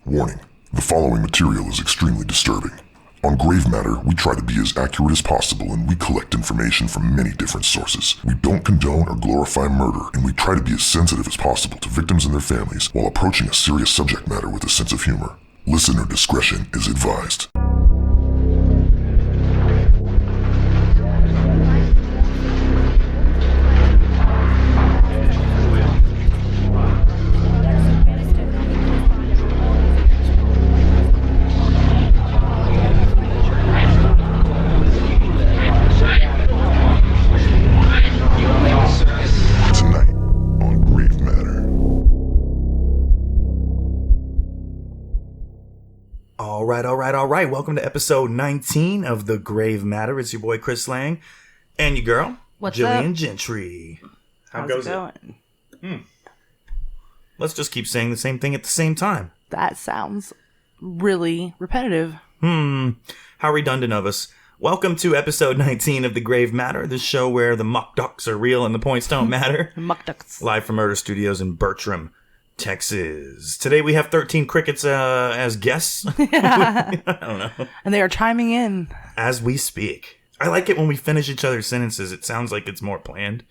Warning, the following material is extremely disturbing. On Grave Matter, we try to be as accurate as possible and we collect information from many different sources. We don't condone or glorify murder, and we try to be as sensitive as possible to victims and their families while approaching a serious subject matter with a sense of humor. Listener discretion is advised. All right. Welcome to episode 19 of The Grave Matter. It's your boy Chris Lang and your girl, Jillian Gentry. How's it going? Let's just keep saying the same thing at the same time. That sounds really repetitive. How redundant of us. Welcome to episode 19 of The Grave Matter, the show where the muck ducks are real and the points don't matter. Muck ducks. Live from Murder Studios in Bertram, Texas. Today we have 13 crickets as guests. I don't know. And they are chiming in. As we speak. I like it when we finish each other's sentences. It sounds like it's more planned.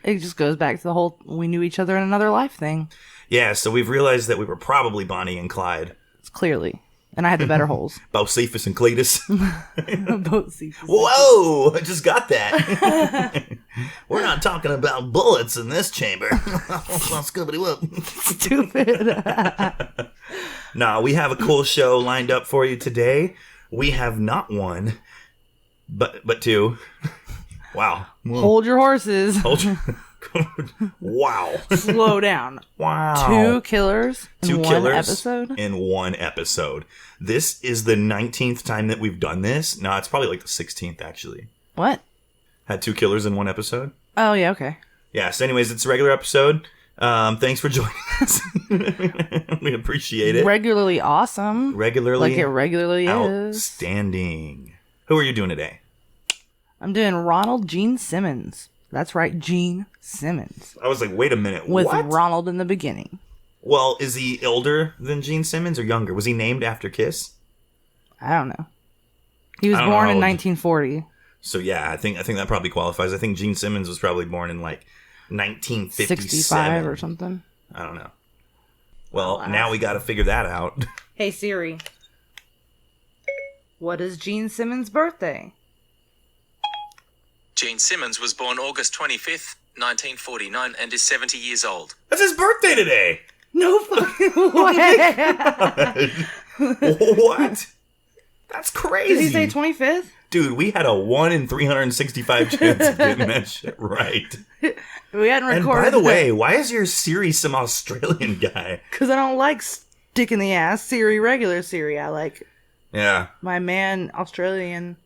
It just goes back to the whole we knew each other in another life thing. Yeah, so we've realized that we were probably Bonnie and Clyde. Clearly. And I had the better holes. Bocephus and Cletus. Bocephus. Whoa! I just got that. We're not talking about bullets in this chamber. Stupid. Nah, we have a cool show lined up for you today. We have not one, but two. Wow. Hold your horses. Wow. Slow down. Wow. Two killers in one episode. This is the 19th time that we've done this. No, it's probably like the 16th, actually. What? Had two killers in one episode. Oh, yeah, okay. Yeah, so anyways, it's a regular episode. Thanks for joining us. We appreciate it. Regularly awesome. Regularly. Like it regularly is. Outstanding. Who are you doing today? I'm doing Ronald Gene Simmons. That's right, Gene Simmons. I was like, wait a minute, with what? Ronald in the beginning. Well, is he older than Gene Simmons or younger? Was he named after Kiss? I don't know. He was born in 1940. So yeah, I think that probably qualifies. I think Gene Simmons was probably born in like 1957. 65 or something. I don't know. Well, now we got to figure that out. Hey Siri. What is Gene Simmons' birthday? Gene Simmons was born August 25th, 1949 and is 70 years old. That's his birthday today! No fucking way! What? That's crazy. Did he say 25th? Dude, we had a 1 in 365 chance of getting that shit right. We hadn't recorded. And by the way, why is your Siri some Australian guy? Because I don't like stick in the ass Siri, regular Siri. I like my man Australian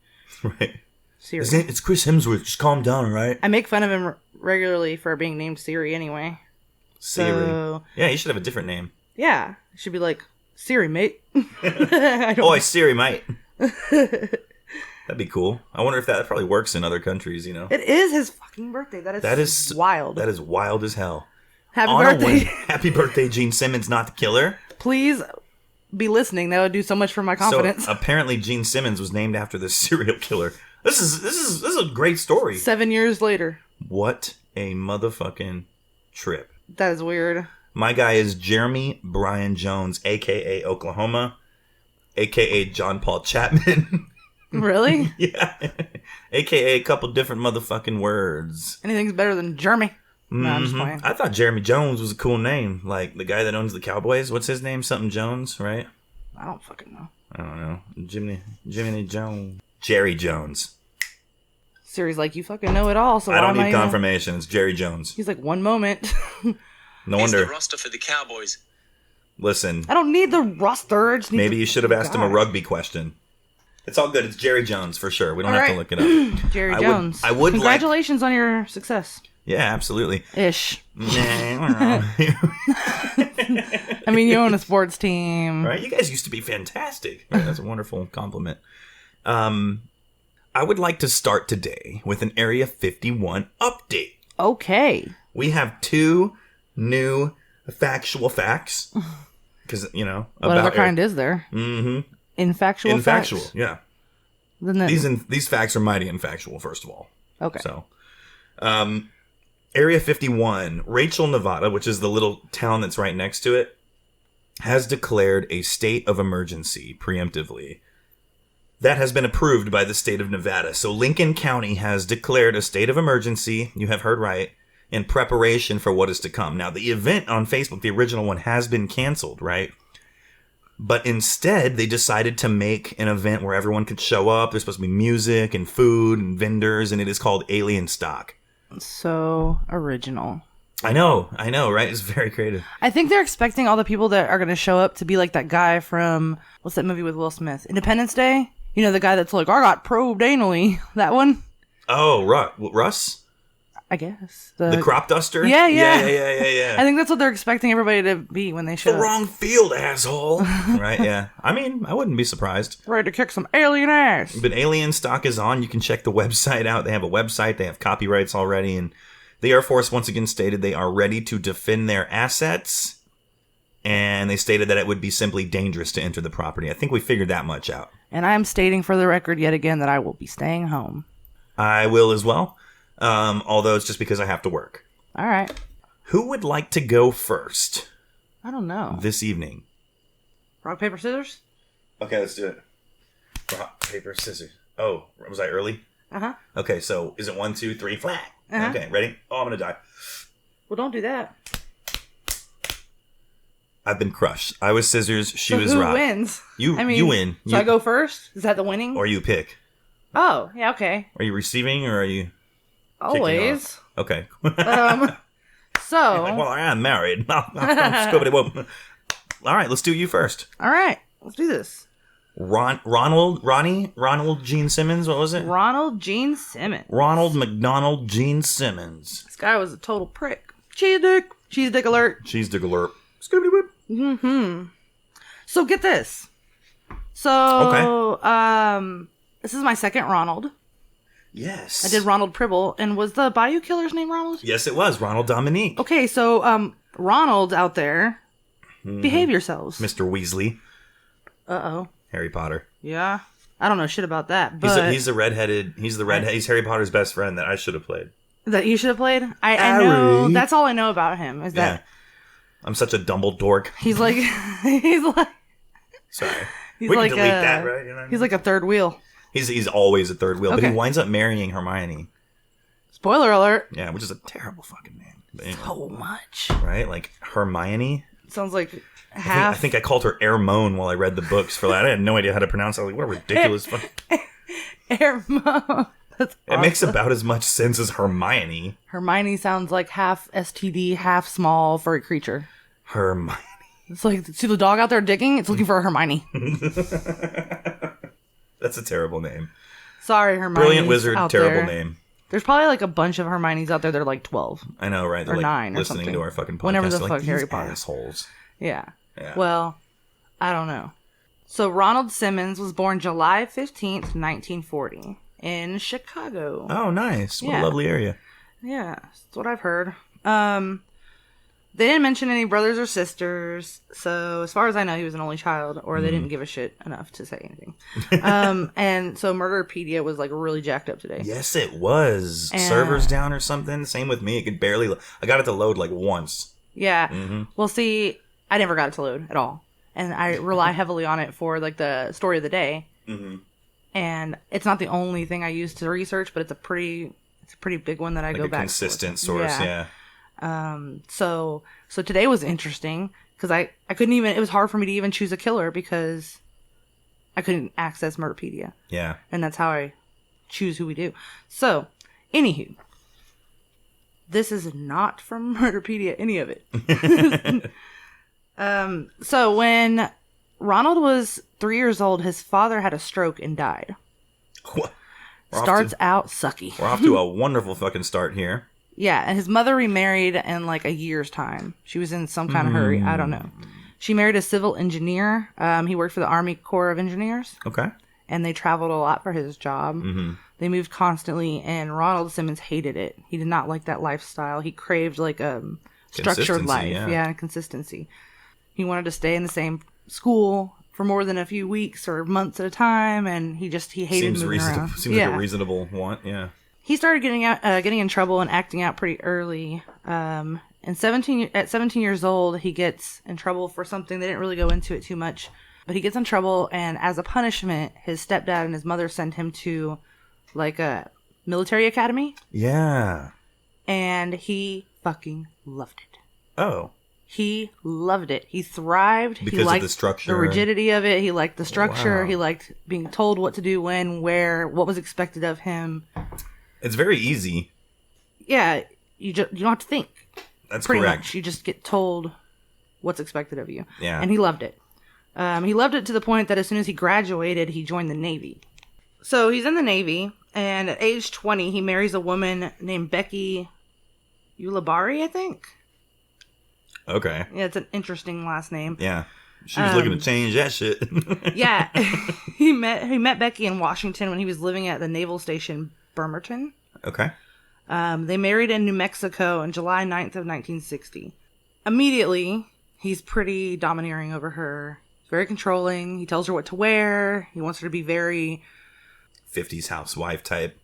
right. Siri. It's Chris Hemsworth. Just calm down, all right? I make fun of him regularly for being named Siri anyway. Siri. So, yeah, you should have a different name. Yeah. It should be like, Siri, mate. Oi, Siri, mate. That'd be cool. I wonder if that probably works in other countries, you know? It is his fucking birthday. That is wild. That is wild as hell. Happy birthday. Happy birthday, Gene Simmons, not the killer. Please be listening. That would do so much for my confidence. So apparently Gene Simmons was named after this serial killer. This is a great story. 7 years later. What a motherfucking trip. That is weird. My guy is Jeremy Bryan Jones, a.k.a. Oklahoma, a.k.a. John Paul Chapman. Really? Yeah. A.k.a. a couple different motherfucking words. Anything's better than Jeremy. No, I'm just playing. I thought Jeremy Jones was a cool name. Like the guy that owns the Cowboys. What's his name? Something Jones, right? I don't fucking know. I don't know. Jimmy Jones. Jerry Jones. Siri's like, you fucking know it all, so I why don't am need confirmation. It's Jerry Jones. He's like, one moment. No Here's wonder. the roster for the Cowboys. Listen. I don't need the roster. I just need Maybe you should have asked him a rugby question. It's all good. It's Jerry Jones for sure. We don't have to look it up. Jerry Jones. I would Congratulations on your success. Yeah, absolutely. Ish. I I mean, you own a sports team. Right? You guys used to be fantastic. Right? That's a wonderful compliment. I would like to start today with an Area 51 update. Okay. We have 2 new factual facts Because, you know. What other kind is there? Mm-hmm. Infactual facts? Infactual, yeah. Then These facts are mighty infactual, first of all. Okay. So, Area 51, Rachel, Nevada, which is the little town that's right next to it, has declared a state of emergency preemptively. That has been approved by the state of Nevada. So Lincoln County has declared a state of emergency, you have heard right, in preparation for what is to come. Now, the event on Facebook, the original one, has been canceled, right? But instead, they decided to make an event where everyone could show up. There's supposed to be music and food and vendors, and it is called Alien Stock. So original. I know, right? It's very creative. I think they're expecting all the people that are going to show up to be like that guy from, what's that movie with Will Smith? Independence Day? You know, the guy that's like, I got probed anally. That one? Oh, Russ? I guess. The crop duster? Yeah. I think that's what they're expecting everybody to be when they show up. The wrong field, asshole. Right, yeah. I mean, I wouldn't be surprised. Ready to kick some alien ass. But Alien Stock is on. You can check the website out. They have a website. They have copyrights already. And the Air Force once again stated they are ready to defend their assets. And they stated that it would be simply dangerous to enter the property. I think we figured that much out. And I am stating for the record yet again that I will be staying home. I will as well. Although it's just because I have to work. All right. Who would like to go first? I don't know. This evening. Rock, paper, scissors? Okay, let's do it. Rock, paper, scissors. Oh, was I early? Uh-huh. Okay, so is it 1, 2, 3, flat? Uh-huh. Okay, ready? Oh, I'm gonna die. Well, don't do that. I've been crushed. I was scissors, she so was who rock. wins? You win. So I go first? Is that the winning? Or you pick. Oh, yeah, okay. Are you receiving or are you... Always. Okay. So. Like, well, I am married. All right, let's do you first. All right, let's do this. Ronald Gene Simmons. What was it? Ronald Gene Simmons. Ronald McDonald Gene Simmons. This guy was a total prick. Cheese dick alert. Cheese dick alert. Scooby-Doo. Mm-hmm. So get this. So, this is my second Ronald. Yes. I did Ronald Pribble, and was the Bayou Killer's name Ronald? Yes, it was. Ronald Dominique. Okay, so, Ronald out there, behave yourselves. Mr. Weasley. Uh-oh. Harry Potter. Yeah. I don't know shit about that, but... He's Harry Potter's best friend that I should have played. That you should have played? I know. That's all I know about him, is that... Yeah. I'm such a dumble dork. He's like... Sorry. He's we like can delete that, right? You know what I mean? He's like a third wheel. He's always a third wheel, but Okay. he winds up marrying Hermione. Spoiler alert. Yeah, which is a terrible fucking name. But anyway, So much. right? Like Hermione. Sounds like I half. think I called her Hermione while I read the books for that. I had no idea how to pronounce it. I was like, what a ridiculous fucking... Hermione. That's It makes about as much sense as Hermione. Hermione sounds like half STD, half small furry creature. Hermione. It's like, see the dog out there digging? It's looking for a Hermione. That's a terrible name. Sorry, Hermione. Brilliant wizard, terrible name. There's probably like a bunch of Hermiones out there that are like 12. I know, right? They're Or like 9 or listening something. to our fucking podcast. Whenever the They're fuck like, Harry "These Potter." assholes. Yeah. Yeah. Well, I don't know. So Ronald Simmons was born July 15th, 1940 in Chicago. Oh, nice. What Yeah. a lovely area. Yeah, that's what I've heard. They didn't mention any brothers or sisters, so as far as I know, he was an only child, or they didn't give a shit enough to say anything. And so Murderpedia was like really jacked up today. Yes, it was. And- Servers down or something. Same with me. It could barely... I got it to load like once. Yeah. Well, see, I never got it to load at all, and I rely heavily on it for like the story of the day. And it's not the only thing I use to research, but it's a pretty big one that I Like go a back. consistent source, yeah. So today was interesting because I couldn't even, it was hard for me to even choose a killer because I couldn't access Murderpedia. Yeah. And that's how I choose who we do. So, anywho, this is not from Murderpedia, any of it. So when Ronald was 3 years old, his father had a stroke and died. Starts out sucky. We're off to a wonderful fucking start here. Yeah, and his mother remarried in like a year's time. She was in some kind of hurry. I don't know. She married a civil engineer. He worked for the Army Corps of Engineers. Okay. And they traveled a lot for his job. They moved constantly, and Ronald Simmons hated it. He did not like that lifestyle. He craved like a structured Consistency, life. yeah. Yeah, and consistency. He wanted to stay in the same school for more than a few weeks or months at a time, and he hated moving around. Seems like a reasonable want, yeah. He started getting in trouble and acting out pretty early. At 17 years old, he gets in trouble for something. They didn't really go into it too much, but he gets in trouble, and as a punishment, his stepdad and his mother send him to like a military academy. Yeah. And he fucking loved it. Oh. He loved it. He thrived. Because he liked of the structure. the rigidity of it. He liked the structure. Wow. He liked being told what to do, when, where, what was expected of him. It's very easy. Yeah, you don't have to think. That's Pretty correct. much. You just get told what's expected of you. Yeah. And he loved it. He loved it to the point that as soon as he graduated, he joined the Navy. So he's in the Navy, and at age 20, he marries a woman named Becky Ulibarri, I think. Okay. Yeah, it's an interesting last name. Yeah. She was looking to change that shit. Yeah. he met Becky in Washington when he was living at the naval station Bremerton. Okay. They married in New Mexico on July 9th of 1960. Immediately, he's pretty domineering over her. Very controlling. He tells her what to wear. He wants her to be very... 50s housewife type.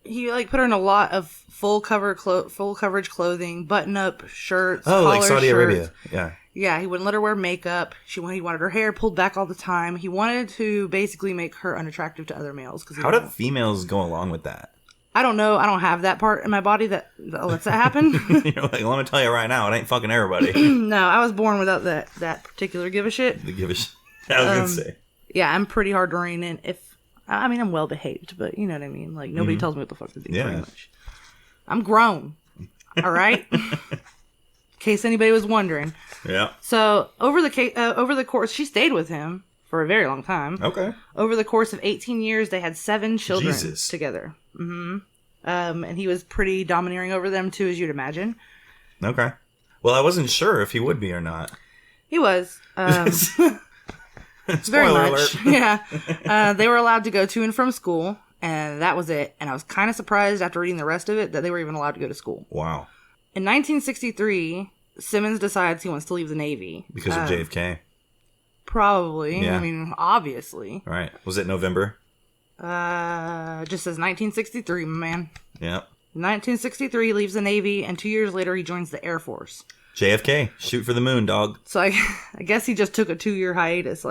He put her in a lot of full coverage clothing, button-up shirts, Oh, like collar Saudi shirts. Arabia. Yeah. Yeah, he wouldn't let her wear makeup. He wanted her hair pulled back all the time. He wanted to basically make her unattractive to other males. How do females go along with that? I don't know. I don't have that part in my body that lets that happen. You're like, let me tell you right now, it ain't fucking everybody. No, I was born without that particular give a shit. The give a shit. I was gonna say. Yeah, I'm pretty hard to rein in. I'm well behaved, but you know what I mean. Like nobody tells me what the fuck to do. Yeah. Pretty much. I'm grown. All right. In case anybody was wondering. Yeah. So over the course, she stayed with him for a very long time. Okay. Over the course of 18 years, they had 7 children Jesus. together. Mm-hmm. And he was pretty domineering over them too, as you'd imagine. Okay. Well, I wasn't sure if he would be or not. He was. Very Spoiler much. alert. Yeah. They were allowed to go to and from school, and that was it. And I was kind of surprised after reading the rest of it that they were even allowed to go to school. Wow. In 1963, Simmons decides he wants to leave the Navy. Because of JFK. Probably. Yeah. I mean, obviously. All right. Was it November? Just says 1963, my man. Yeah. 1963, he leaves the Navy, and 2 years later, he joins the Air Force. JFK. Shoot for the moon, dog. So I guess he just took a 2-year hiatus,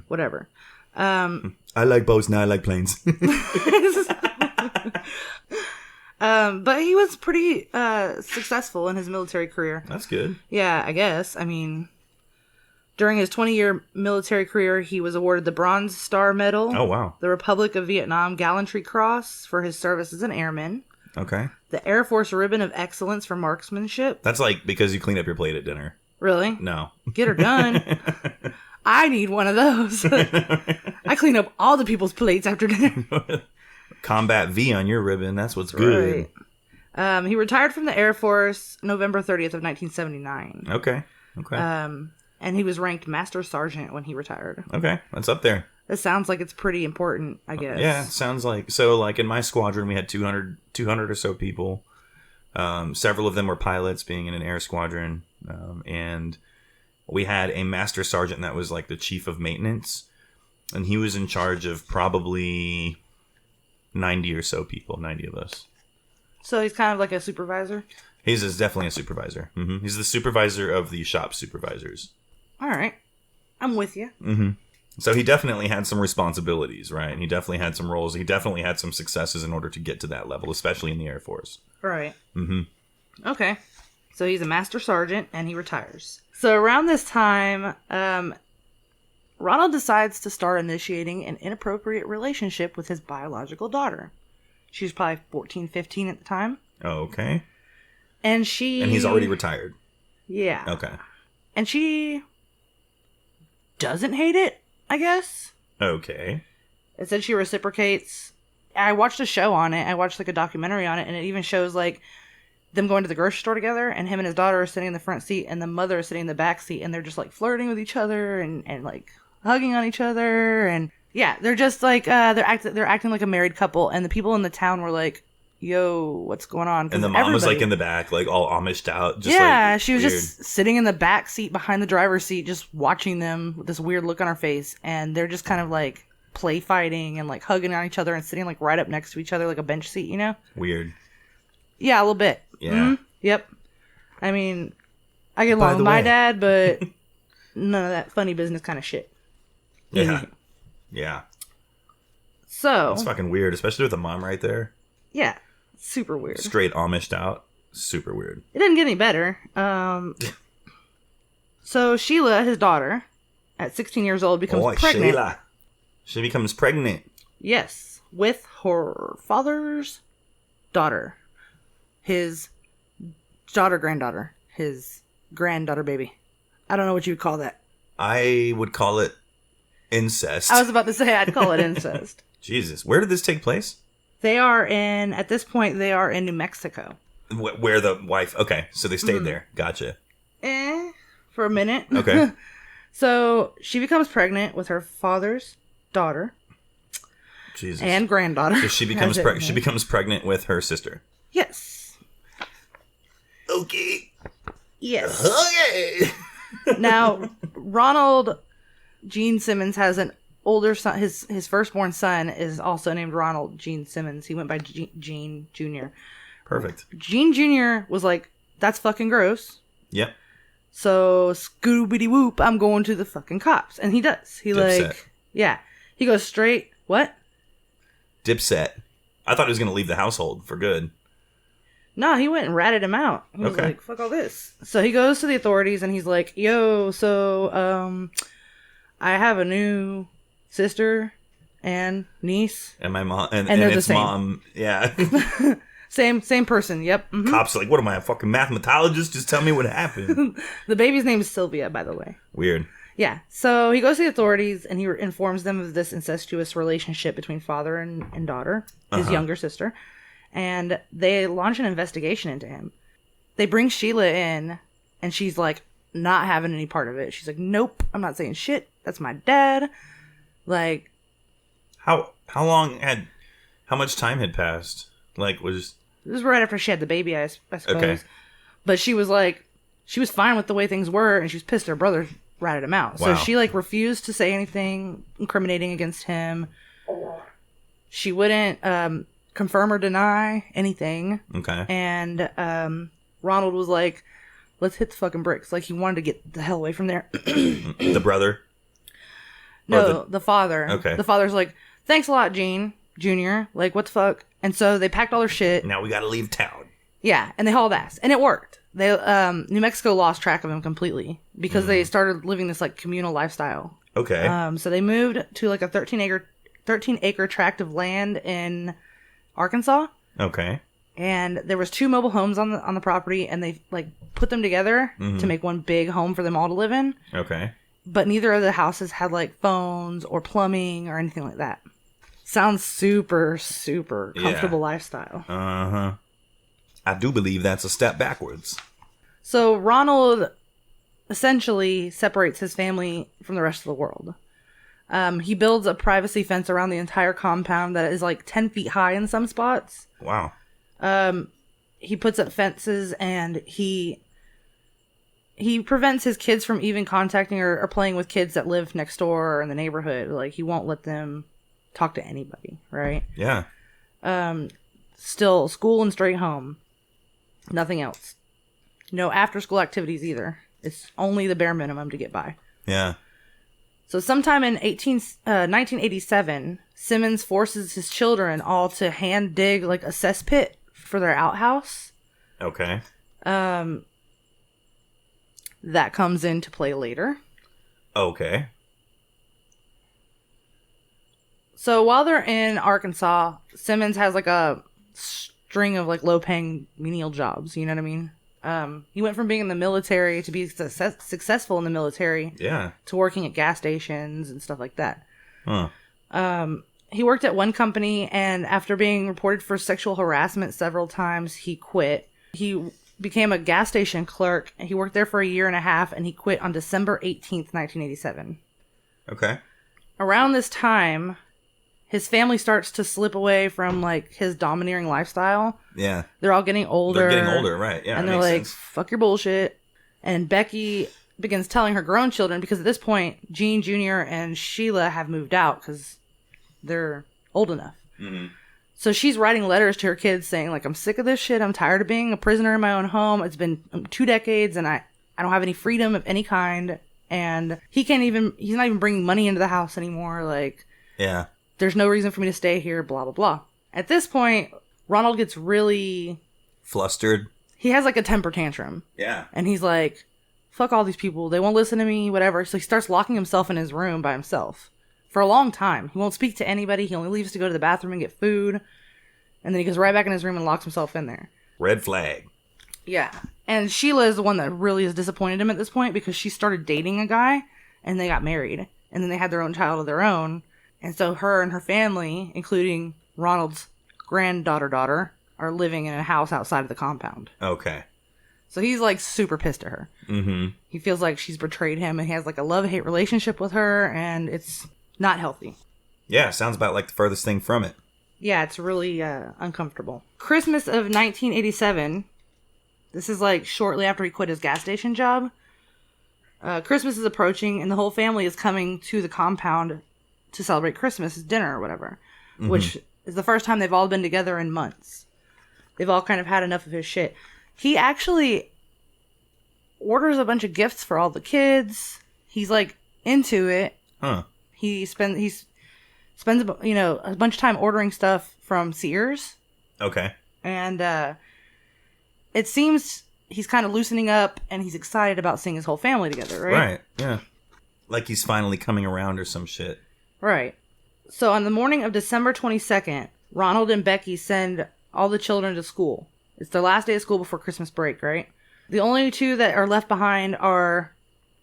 whatever. I like boats now. I like planes. But he was pretty successful in his military career. That's good. Yeah, I guess. I mean, during his 20-year military career, he was awarded the Bronze Star Medal. Oh, wow. The Republic of Vietnam Gallantry Cross for his service as an airman. Okay. The Air Force Ribbon of Excellence for marksmanship. That's like because you cleaned up your plate at dinner. Really? No. Get her done. I need one of those. I clean up all the people's plates after dinner. Combat V on your ribbon. That's what's good. Right. He retired from the Air Force November 30th of 1979. Okay. And he was ranked Master Sergeant when he retired. Okay. That's up there. It sounds like it's pretty important, I guess. Yeah, it sounds like. So, like, in my squadron, we had 200 or so people. Several of them were pilots, being in an air squadron. And we had a master sergeant that was, like, the chief of maintenance. And he was in charge of probably 90 or so people, 90 of us. So he's kind of like a supervisor? He's definitely a supervisor. He's the supervisor of the shop supervisors. All right. I'm with you. So he definitely had some responsibilities, right? He definitely had some roles. He definitely had some successes in order to get to that level, especially in the Air Force. Right. Okay. So he's a master sergeant, and he retires. So around this time, Ronald decides to start initiating an inappropriate relationship with his biological daughter. She was probably 14, 15 at the time. Oh, okay. And he's already retired. Yeah. Okay. And she doesn't hate it, I guess. Okay. It said she reciprocates. I watched a show on it. I watched like a documentary on it, and it even shows like them going to the grocery store together, and him and his daughter are sitting in the front seat, and the mother is sitting in the back seat, and they're just like flirting with each other and like hugging on each other, and yeah, they're just like they're acting like a married couple, and the people in the town were like, yo, what's going on? 'Cause And the mom was like everybody- in the back, like all Amished out. Just yeah, like, she was weird. just sitting in the back seat behind the driver's seat, just watching them with this weird look on her face. And they're just kind of like play fighting and like hugging on each other and sitting like right up next to each other, like a bench seat, you know? Weird. Yeah, a little bit. Yeah. Mhm. Yep. I mean, I get By along the with my way. dad, but none of that funny business kind of shit. Yeah. Yeah. So, It's fucking weird, especially with the mom right there. yeah, super weird. Straight Amished out. Super weird. It didn't get any better. So Sheila, his daughter, at 16 years old, becomes Boy, pregnant. Sheila. She becomes pregnant. Yes, with her father's daughter, his granddaughter, his granddaughter baby. I don't know what you would call that. I would call it incest. I was about to say I'd call it incest. Jesus. Where did this take place? They are at this point, they are in New Mexico. Where the wife... Okay, so they stayed there. Gotcha. For a minute. Okay. So she becomes pregnant with her father's daughter Jesus. and granddaughter. So she becomes As it she may. becomes pregnant with her sister. Yes. Okay. Yes. Okay. Now, Ronald Gene Simmons has an older son. His firstborn son is also named Ronald Gene Simmons. He went by Gene Jr. Perfect. Gene Jr. was like, that's fucking gross. Yep. So, scoobity whoop, I'm going to the fucking cops. And he does. He Dipset. he goes straight, what? Dipset. I thought he was going to leave the household for good. No, he went and ratted him out. He was Okay. like, fuck all this. So he goes to the authorities and he's like, yo, so, I have a new sister and niece. And my mom and they're the its same. mom, yeah. Same person. Yep. Mhm. Cops are like, what am I, a fucking mathematologist? Just tell me what happened. The baby's name is Sylvia, by the way. Weird. Yeah. So he goes to the authorities and he informs them of this incestuous relationship between father and daughter, his younger sister. And they launch an investigation into him. They bring Sheila in and she's like not having any part of it. She's like, nope, I'm not saying shit. That's my dad. Like, How much time had passed? Like, was... this was right after she had the baby, I suppose. Okay. But she was like, she was fine with the way things were, and she was pissed her brother ratted him out. So Wow. she like refused to say anything incriminating against him. She wouldn't confirm or deny anything. Okay. And Ronald was like, let's hit the fucking bricks. Like, he wanted to get the hell away from there. The brother? No, the father. Okay. The father's like, thanks a lot, Gene Jr. Like, what the fuck? And so they packed all their shit. Now we gotta leave town. Yeah, and they hauled ass, and it worked. They New Mexico lost track of him completely because they started living this like communal lifestyle. Okay. So they moved to like a 13 acre tract of land in Arkansas, Okay. and there was 2 mobile homes on the property, and they like put them together to make one big home for them all to live in. Okay. But neither of the houses had like phones or plumbing or anything like that. Sounds super, super comfortable lifestyle. Uh-huh. I do believe that's a step backwards. So Ronald essentially separates his family from the rest of the world. He builds a privacy fence around the entire compound that is like 10 feet high in some spots. Wow. He puts up fences and he prevents his kids from even contacting or playing with kids that live next door or in the neighborhood. Like, he won't let them talk to anybody, right? Yeah. Still school and straight home. Nothing else. No after school activities either. It's only the bare minimum to get by. Yeah. So sometime in 1987, Simmons forces his children all to hand dig like a cesspit for their outhouse. Okay. That comes into play later. Okay. So while they're in Arkansas, Simmons has like a string of like low-paying menial jobs. You know what I mean? He went from being in the military to be successful in the military Yeah. to working at gas stations and stuff like that. Huh. He worked at one company, and after being reported for sexual harassment several times, he quit. He became a gas station clerk, and he worked there for a year and a half, and he quit on December 18th, 1987. Okay. Around this time, his family starts to slip away from, like, his domineering lifestyle. Yeah. They're all getting older. They're getting older, right. Yeah, And that they're makes like, sense. fuck your bullshit. And Becky begins telling her grown children, because at this point, Gene Jr. and Sheila have moved out because they're old enough. Mm-hmm. So she's writing letters to her kids saying, like, I'm sick of this shit. I'm tired of being a prisoner in my own home. It's been 2 decades and I don't have any freedom of any kind. And he's not even bringing money into the house anymore. Like, Yeah. there's no reason for me to stay here, blah, blah, blah. At this point, Ronald gets really... Flustered. He has, like, a temper tantrum. Yeah. And he's like, fuck all these people. They won't listen to me, whatever. So he starts locking himself in his room by himself for a long time. He won't speak to anybody. He only leaves to go to the bathroom and get food. And then he goes right back in his room and locks himself in there. Red flag. Yeah. And Sheila is the one that really has disappointed him at this point because she started dating a guy and they got married. And then they had their own child of their own. And so her and her family, including Ronald's daughter, are living in a house outside of the compound. Okay. So he's, like, super pissed at her. Mm-hmm. He feels like she's betrayed him and he has, like, a love-hate relationship with her, and it's not healthy. Yeah, sounds about like the furthest thing from it. Yeah, it's really uncomfortable. Christmas of 1987, this is, like, shortly after he quit his gas station job. Christmas is approaching, and the whole family is coming to the compound to celebrate Christmas dinner or whatever, which is the first time they've all been together in months. They've all kind of had enough of his shit. He actually orders a bunch of gifts for all the kids. He's, like, into it. Huh. He spends a bunch of time ordering stuff from Sears. Okay. And it seems he's kind of loosening up and he's excited about seeing his whole family together, right? Right, yeah. Like he's finally coming around or some shit. Right. So on the morning of December 22nd, Ronald and Becky send all the children to school. It's their last day of school before Christmas break, right? The only 2 that are left behind are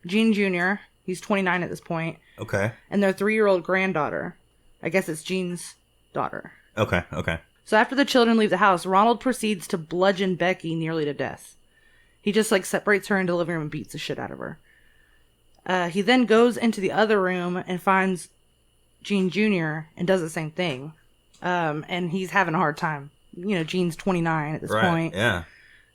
Gene Jr., he's 29 at this point, Okay. and their 3-year-old granddaughter. I guess it's Gene's daughter. Okay. So after the children leave the house, Ronald proceeds to bludgeon Becky nearly to death. He just, like, separates her into the living room and beats the shit out of her. He then goes into the other room and finds Gene Jr. and does the same thing. And he's having a hard time. You know, Gene's 29 at this point. Yeah.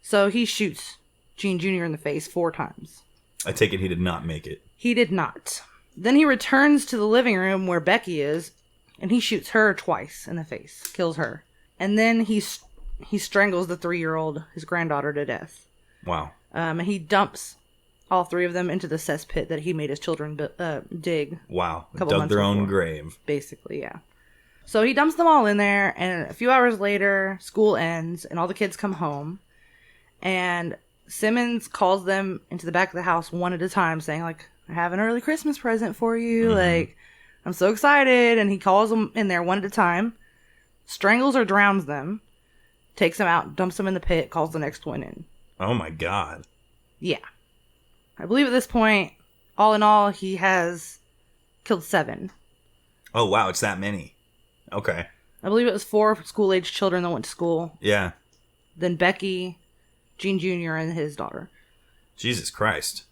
So he shoots Gene Jr. in the face 4 times. I take it he did not make it. He did not. Then he returns to the living room where Becky is, and he shoots her twice in the face. Kills her. And then he strangles the 3-year-old, his granddaughter, to death. Wow. And he dumps all 3 of them into the cesspit that he made his children dig. Wow. Couple Dug months their own before. grave. Basically, yeah. So he dumps them all in there, and a few hours later, school ends, and all the kids come home. And Simmons calls them into the back of the house one at a time, saying, like, I have an early Christmas present for you. Like, I'm so excited. And he calls them in there one at a time, strangles or drowns them, takes them out, dumps them in the pit, calls the next one in. Oh my god. Yeah. I believe at this point, all in all, he has killed 7. Oh wow, it's that many. Okay. I believe it was 4 school-age children that went to school. Yeah. Then Becky, Gene Jr., and his daughter. Jesus Christ.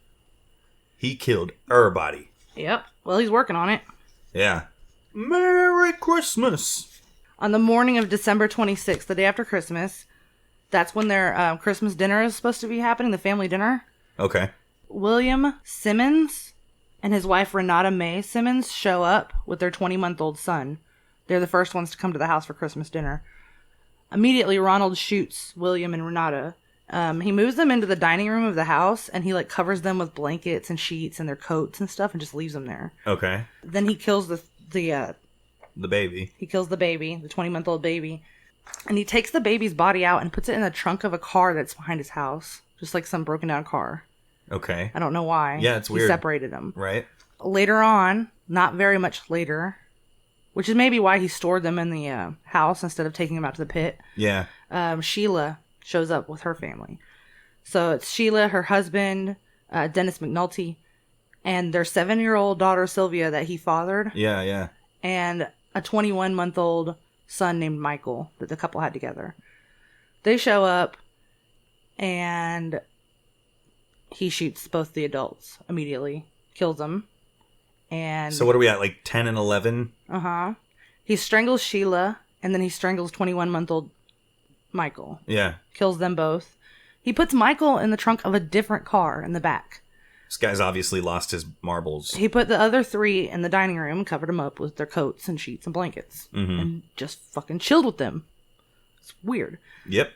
He killed everybody. Yep. Well, he's working on it. Yeah. Merry Christmas. On the morning of December 26th, the day after Christmas, that's when their Christmas dinner is supposed to be happening, the family dinner. Okay. William Simmons and his wife Renata Mae Simmons show up with their 20-month-old son. They're the first ones to come to the house for Christmas dinner. Immediately, Ronald shoots William and Renata. He moves them into the dining room of the house, and he, like, covers them with blankets and sheets and their coats and stuff and just leaves them there. Okay. Then he kills the baby. He kills the baby, the 20-month-old baby. And he takes the baby's body out and puts it in the trunk of a car that's behind his house. Just like some broken down car. Okay. I don't know why. Yeah, it's weird. He separated them. Right. Later on, not very much later, which is maybe why he stored them in the house instead of taking them out to the pit. Yeah. Sheila shows up with her family. So it's Sheila, her husband, Dennis McNulty, and their 7-year-old daughter Sylvia that he fathered. Yeah. And a 21-month-old son named Michael that the couple had together. They show up, and he shoots both the adults immediately, kills them, and So what are we at, like 10 and 11? uh-huh. He strangles Sheila, and then he strangles 21-month-old Michael. Yeah. Kills them both. He puts Michael in the trunk of a different car in the back. This guy's obviously lost his marbles. He put the other 3 in the dining room and covered them up with their coats and sheets and blankets. Mm-hmm. And just fucking chilled with them. It's weird. Yep.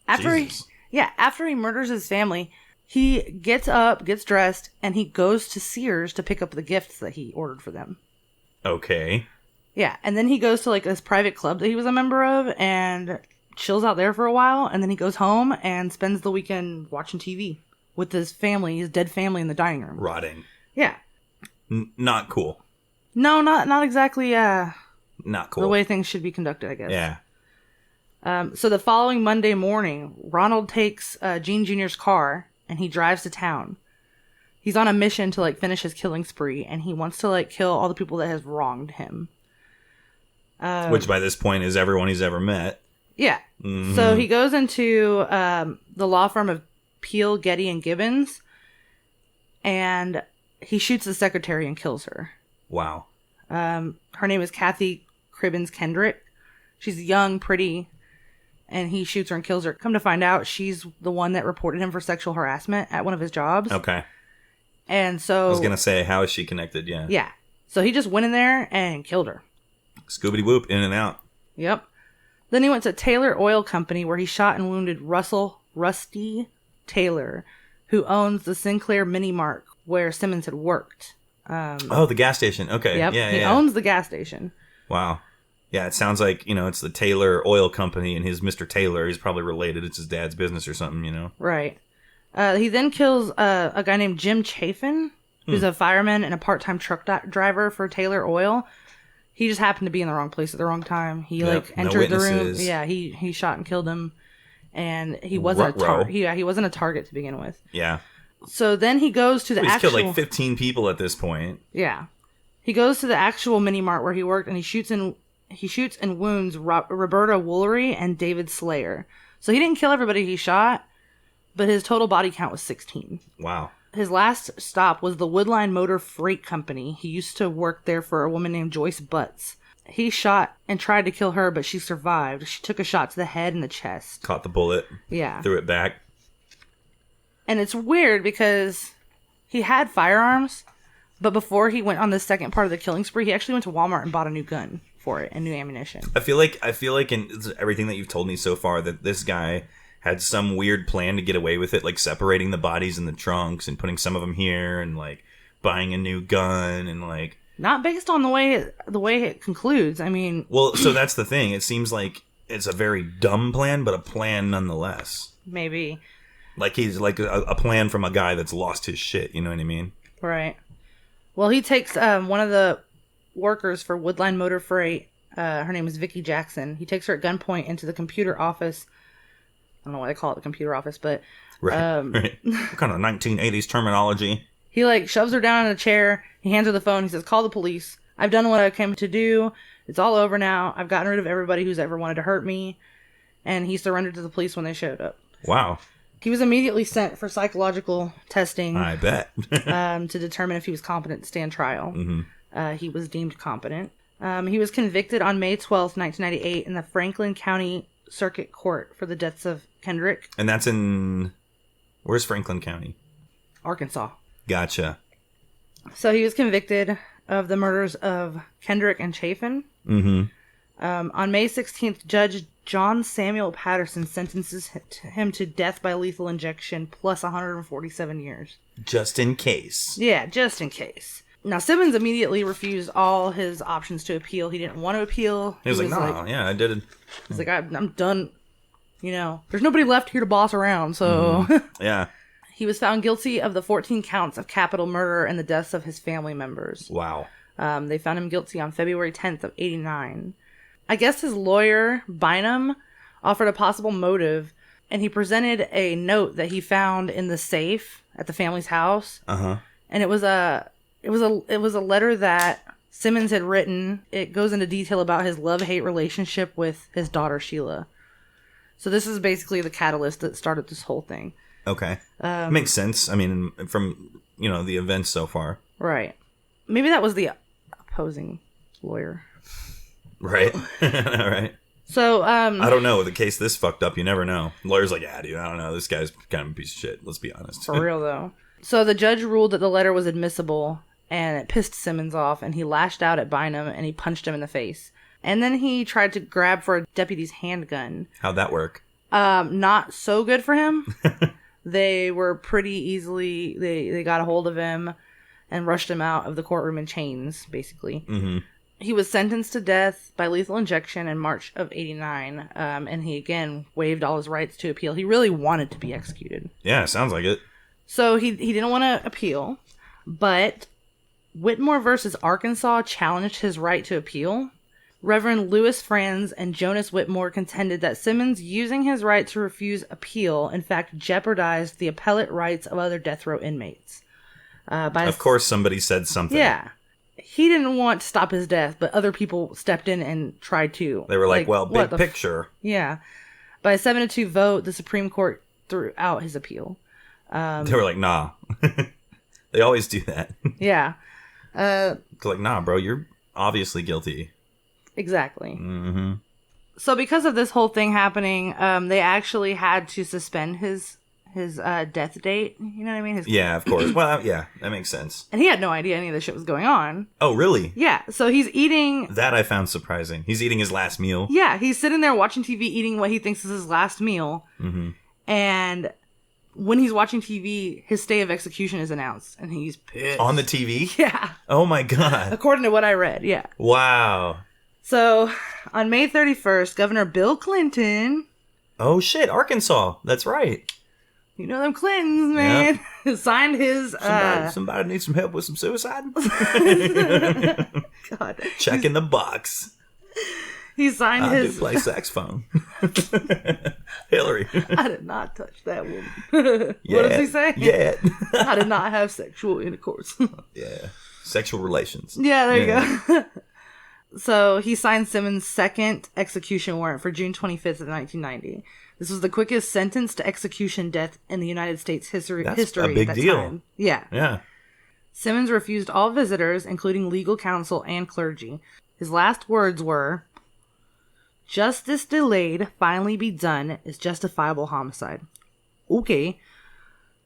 After Jesus. he murders his family, he gets up, gets dressed, and he goes to Sears to pick up the gifts that he ordered for them. Okay. Yeah, and then he goes to like this private club that he was a member of and chills out there for a while, and then he goes home and spends the weekend watching TV with his family, his dead family in the dining room. Rotting. Yeah. Not cool. No, not exactly Not cool. the way things should be conducted, I guess. Yeah. So the following Monday morning, Ronald takes Gene Jr.'s car and he drives to town. He's on a mission to like finish his killing spree, and he wants to like kill all the people that has wronged him. Which by this point is everyone he's ever met. Yeah. Mm-hmm. So he goes into the law firm of Peel, Getty, and Gibbons, and he shoots the secretary and kills her. Wow. Her name is Kathy Cribbins Kendrick. She's young, pretty, and he shoots her and kills her. Come to find out, she's the one that reported him for sexual harassment at one of his jobs. Okay. And so... I was going to say, how is she connected? Yeah. Yeah. So he just went in there and killed her. Scooby Whoop, in and out. Yep. Then he went to Taylor Oil Company, where he shot and wounded Rusty Taylor, who owns the Sinclair Mini Mart where Simmons had worked. The gas station. Okay. Yep. Yeah, he yeah. owns the gas station. Wow. Yeah, it sounds like, it's the Taylor Oil Company and his Mr. Taylor. He's probably related. It's his dad's business or something, Right. He then kills a guy named Jim Chafin, who's a fireman and a part-time truck driver for Taylor Oil. He just happened to be in the wrong place at the wrong time. He entered the room. Yeah, he shot and killed him, and he wasn't he wasn't a target to begin with. Yeah. So then he goes to the He's actual... killed like 15 people at this point. Yeah. He goes to the actual mini mart where he worked, and he shoots and wounds Roberta Woolery and David Slayer. So he didn't kill everybody he shot, but his total body count was 16. Wow. His last stop was the Woodline Motor Freight Company. He used to work there for a woman named Joyce Butts. He shot and tried to kill her, but she survived. She took a shot to the head and the chest. Caught the bullet. Yeah. Threw it back. And it's weird because he had firearms, but before he went on the second part of the killing spree, he actually went to Walmart and bought a new gun for it and new ammunition. I feel like in everything that you've told me so far that this guy had some weird plan to get away with it, like separating the bodies in the trunks and putting some of them here and like buying a new gun and like... Not based on the way it concludes. I mean... Well, so that's the thing. It seems like it's a very dumb plan, but a plan nonetheless. Maybe. Like he's like a plan from a guy that's lost his shit, you know what I mean? Right. Well, he takes one of the workers for Woodline Motor Freight. Her name is Vicky Jackson. He takes her at gunpoint into the computer office. I don't know why they call it the computer office, but... Right. Right. What kind of 1980s terminology? He like shoves her down in a chair. He hands her the phone. He says, "Call the police. I've done what I came to do. It's all over now. I've gotten rid of everybody who's ever wanted to hurt me." And he surrendered to the police when they showed up. Wow. He was immediately sent for psychological testing. I bet. To determine if he was competent to stand trial. Mm-hmm. He was deemed competent. He was convicted on May 12th, 1998 in the Franklin County Circuit Court for the deaths of Kendrick. And that's in... Where's Franklin County? Arkansas. Gotcha. So he was convicted of the murders of Kendrick and Chafin. Mm-hmm. On May 16th, Judge John Samuel Patterson sentences him to death by lethal injection plus 147 years. Just in case. Yeah, just in case. Now, Simmons immediately refused all his options to appeal. He didn't want to appeal. He was like, no, yeah, I did it. He's like, I'm done. There's nobody left here to boss around, so... Mm-hmm. Yeah. He was found guilty of the 14 counts of capital murder and the deaths of his family members. Wow. They found him guilty on February 10th of 89. I guess his lawyer, Bynum, offered a possible motive, and he presented a note that he found in the safe at the family's house. Uh-huh. And it was a letter that Simmons had written. It goes into detail about his love-hate relationship with his daughter, Sheila. So this is basically the catalyst that started this whole thing. Okay. Makes sense. I mean, from, the events so far. Right. Maybe that was the opposing lawyer. Right. All right. So, I don't know. With a case this fucked up, you never know. Lawyer's like, yeah, dude, I don't know. This guy's kind of a piece of shit. Let's be honest. for real though. So the judge ruled that the letter was admissible, and it pissed Simmons off, and he lashed out at Bynum, and he punched him in the face. And then he tried to grab for a deputy's handgun. How'd that work? Not so good for him. They were pretty easily, they got a hold of him and rushed him out of the courtroom in chains, basically. Mm-hmm. He was sentenced to death by lethal injection in March of 89, and he again waived all his rights to appeal. He really wanted to be executed. Yeah, sounds like it. So he didn't want to appeal, but Whitmore versus Arkansas challenged his right to appeal. Reverend Louis Franz and Jonas Whitmore contended that Simmons using his right to refuse appeal in fact jeopardized the appellate rights of other death row inmates. Of course somebody said something. Yeah. He didn't want to stop his death, but other people stepped in and tried to. They were like, well, what big picture. Yeah. By a 7-2 vote, the Supreme Court threw out his appeal. They were like, nah. They always do that. Yeah. Like, nah, bro, you're obviously guilty. Exactly. Mm-hmm. So because of this whole thing happening, they actually had to suspend his death date. You know what I mean? Yeah, of course. Well, yeah, that makes sense. And he had no idea any of this shit was going on. Oh, really? Yeah. So he's eating. That I found surprising. He's eating his last meal. Yeah, he's sitting there watching TV, eating what he thinks is his last meal. Mm-hmm. And when he's watching TV, his stay of execution is announced, and he's pissed. On the TV? Yeah. Oh my god. According to what I read, yeah. Wow. So, on May 31st, Governor Bill Clinton... Oh shit, Arkansas. That's right. You know them Clintons, man. Yep. Signed his... Somebody needs some help with some suicide? God. Checking the box. He signed his... I do play saxophone. Hillary. I did not touch that woman. Yeah. What does he say? Yeah. I did not have sexual intercourse. Yeah. Sexual relations. Yeah, there you go. So he signed Simmons' second execution warrant for June 25th of 1990. This was the quickest sentence to execution death in the United States history. That's a big deal. Time. Yeah. Yeah. Simmons refused all visitors, including legal counsel and clergy. His last words were, "Justice delayed, finally be done, is justifiable homicide." Okay.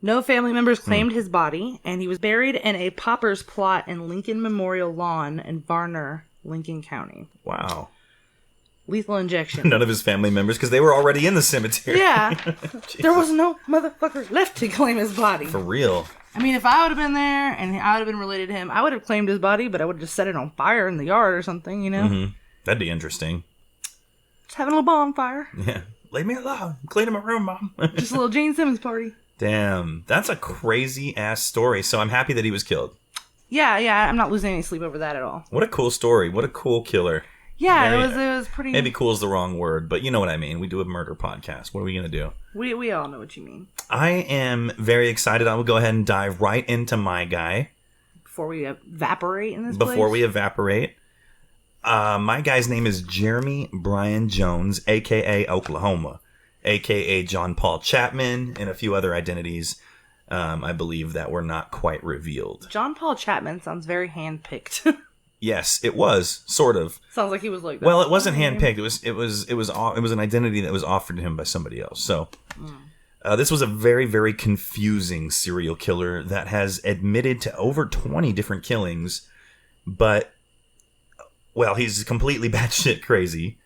No family members claimed his body, and he was buried in a pauper's plot in Lincoln Memorial Lawn in Varner, Lincoln County. Wow. Lethal injection. None of his family members, because they were already in the cemetery. Yeah. There was no motherfucker left to claim his body. For real. I mean, if I would have been there and I would have been related to him, I would have claimed his body, but I would have just set it on fire in the yard or something, you know? Mm-hmm. That'd be interesting. Just having a little bonfire. Yeah. Leave me alone. I'm cleaning my room, Mom. Just a little Gene Simmons party. Damn. That's a crazy-ass story, so I'm happy that he was killed. Yeah, I'm not losing any sleep over that at all. What a cool story. What a cool killer. Yeah, it was pretty... Maybe cool is the wrong word, but you know what I mean. We do a murder podcast. What are we going to do? We all know what you mean. I am very excited. I will go ahead and dive right into my guy. Before we evaporate in this Before place? we evaporate. My guy's name is Jeremy Bryan Jones, a.k.a. Oklahoma, a.k.a. John Paul Chapman, and a few other identities, I believe, that were not quite revealed. John Paul Chapman sounds very hand-picked. Yes, it was, sort of. Sounds like he was like that. Well, it wasn't handpicked. It was an identity that was offered to him by somebody else. So, this was a very, very confusing serial killer that has admitted to over 20 different killings, but, well, he's completely batshit crazy,